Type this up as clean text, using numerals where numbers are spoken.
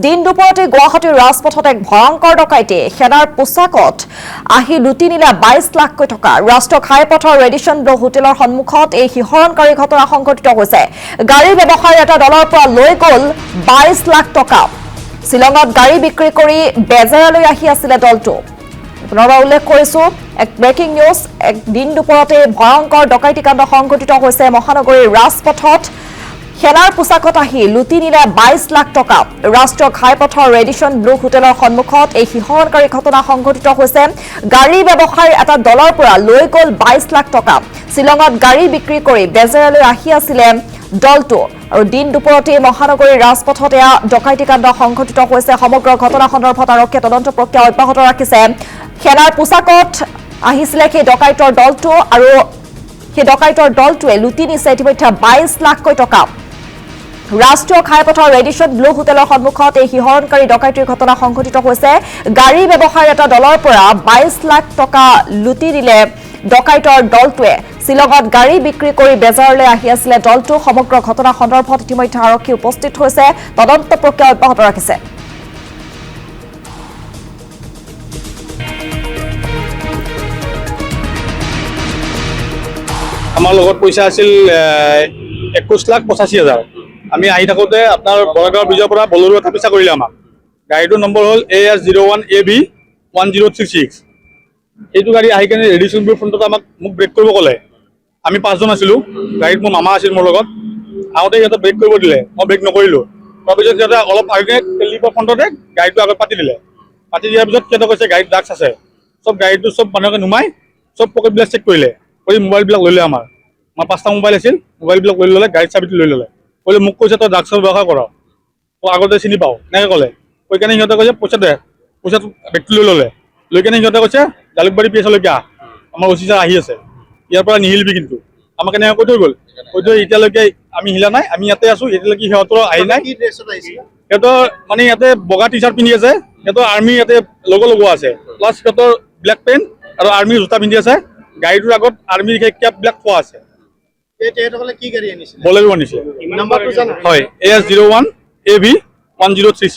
দিন দুপৰতে গুৱাহাটীৰ ৰাজপথত এক ভয়ংকৰ ডকাইতে সেনাৰ পোছাকত আহি লুটি নিলে 22 লাখকৈ টকা। ৰাষ্ট্ৰীয় ঘাইপথৰ ৰেডিশ্যন ব্লু হোটেলৰ সন্মুখত এই শিহৰণকাৰী ঘটনা সংঘটিত হৈছে। গাড়ী ব্যৱসায়ী এটা দলৰ পৰা লৈ গ'ল 22 লাখ টকা। শ্বিলঙত গাড়ী বিক্ৰী কৰি বেজেৰালৈ আহি আছিলে দলটো। পুনৰবাৰ উল্লেখ কৰিছো, এক ব্ৰেকিং নিউজ। এক দিন দুপৰতে ভয়ংকৰ ডকাইতি কাণ্ড সংঘটিত হৈছে মহানগৰীৰ ৰাজপথত। সেনাৰ পোছাকত আহি লুটি নিলে 22 লাখ টকা। ৰাষ্ট্ৰীয় ঘাইপথৰ ৰেডিশ্যন ব্লু হোটেলৰ সন্মুখত এই শিহৰণকাৰী ঘটনা সংঘটিত হৈছে। গাড়ী ব্যৱসায়ীৰ এটা দলৰ পৰা লৈ গ'ল 22 লাখ টকা। শ্বিলঙত গাড়ী বিক্ৰী কৰি বেজেৰালৈ আহি আছিলে দলটো। আৰু দিন দুপৰতে মহানগৰীৰ ৰাজপথত এয়া ডকাইতি কাণ্ড সংঘটিত হৈছে। সমগ্ৰ ঘটনা সন্দৰ্ভত আৰক্ষীয়ে তদন্ত প্ৰক্ৰিয়া অব্যাহত ৰাখিছে। সেনাৰ পোছাকত আহিছিলে সেই ডকাইতৰ দলটো আৰু সেই ডকাইতৰ দলটোৱে লুটি নিছে ইতিমধ্যে 22 লাখকৈ টকা। ৰাষ্ট্ৰীয় ঘাইপথৰ ৰেডিশ্যন ব্লু হোটেলৰ সন্মুখত এই শিহৰণকাৰী ডকাইতিৰ ঘটনা সংঘটিত হৈছে। গাড়ী ব্যৱসায়ীৰ এটা দলৰ পৰা 22 লাখ টকা লুটি দিলে ডকাইতৰ দলটোৱে। শ্বিলঙত গাড়ী বিক্ৰী কৰি বেজাৰলৈ আহি আছিলে দলটো। সমগ্ৰ ঘটনা সন্দৰ্ভত ইতিমধ্যে আৰক্ষী উপস্থিত হৈছে, তদন্ত প্ৰক্ৰিয়া অব্যাহত ৰাখিছে। আমাৰ লগত পইচা আছিল 21,85,000। আমি আহি থাকোঁতে আপোনাৰ বৰগাঁও ব্ৰিজৰ পৰা বলেৰো এটা পিছা কৰিলে আমাক। গাড়ীটোৰ নম্বৰ হ'ল AS01AB1036। এইটো গাড়ী আহি কিনে ৰেডিশ্যন ব্লু ফ্ৰণ্টত মোক ব্ৰেক কৰিব ক'লে। আমি 5জন আছিলোঁ, গাড়ীত মোৰ মামা আছিল মোৰ লগত। আগতে সিহঁতে ব্ৰেক কৰিব দিলে, মই ব্ৰেক নকৰিলোঁ। তাৰপিছত সিহঁতে অলপ আগে লিপৰ ফ্ৰণ্টতে গাড়ীটো আগত পাতি দিলে। পাতি দিয়াৰ পিছত সিহঁতে কৈছে গাড়ীত ড্ৰাগছ আছে। চব গাড়ীটো চব মানুহকে নুমাই চব পকেটবিলাক চেক কৰিলে, কৰি মোবাইলবিলাক লৈ ল'লে আমাৰ 5টা মোবাইল আছিল। মোবাইলবিলাক লৈ ল'লে, গাড়ীত চাবিটো লৈ ল'লে। ক'লে মোক কৈছে তই ড্ৰাগছৰ ব্যৱসায় কৰ, তই আগতে চিনি পাওঁ, এনেকৈ ক'লে। কৈ কেনে সিহঁতে কৈছে পইচা দে, পইচাটো বেগটো লৈ ল'লে। লৈ কেনে সিহঁতে কৈছে জালুকবাৰী PSলৈকে আহ, আমাৰ OC ছাৰ আহি আছে, ইয়াৰ পৰা নিহিলবি কিন্তু। আমাক এনেকৈ কৈ থৈ গ'ল। কৈ থৈ এতিয়ালৈকে আমি হিলা নাই, আমি ইয়াতে আছোঁ। এতিয়ালৈকে সিহঁতৰ আহি নাই। সিহঁতৰ মানে ইয়াতে বগা টি-চাৰ্ট পিন্ধি আছে, সিহঁতৰ আৰ্মি ইয়াতে লগো লগোৱা আছে, প্লাছ সিহঁতৰ ব্লেক পেণ্ট আৰু আৰ্মিৰ জোতা পিন্ধি আছে। গাড়ীটোৰ আগত আৰ্মিৰ সেই কেপবিলাক থোৱা আছে। বলেৰো আনিছে। হয়, AS01AB1036।